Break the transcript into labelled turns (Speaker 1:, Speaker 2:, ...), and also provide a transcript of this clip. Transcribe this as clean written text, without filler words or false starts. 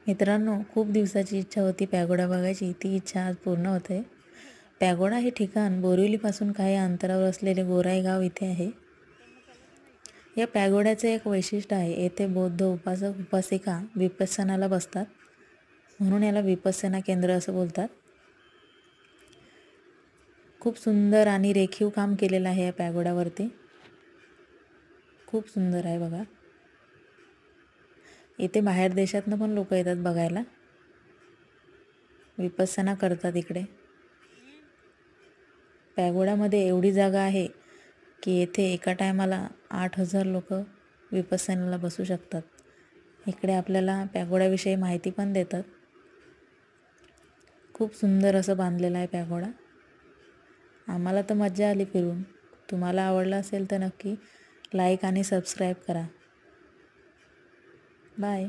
Speaker 1: मित्रांनो, खूप दिवसाची इच्छा होती पॅगोडा बघायची. ती इच्छा आज पूर्ण होते. पॅगोडा हे ठिकाण बोरिवलीपासून काही अंतरावर असलेले गोराई गाव इथे आहे. या पॅगोड्याचे एक वैशिष्ट्य आहे, येथे बौद्ध उपासक उपासिका विपස්සनाला बसतात, म्हणून याला विपස්සना केंद्र असं बोलतात. खूप सुंदर आणि रेखीव काम केलेलं आहे या पॅगोड्यावरती. खूप सुंदर आहे बघा. इथे बाहेर देशातनं पण लोक येतात बघायला, विपස්සना करतात इकडे. पॅगोडामध्ये एवढी जागा आहे की येथे एका टायमाला 8,000 लोक विपස්සनाला बसू शकतात. इकडे आपल्याला पॅगोडाविषयी माहिती पण देतात. खूप सुंदर असं बांधलेलं आहे पॅगोडा. आम्हाला तर मजा आली फिरून. तुम्हाला आवडलं असेल तर नक्की लाईक आणि सबस्क्राईब करा. बाय.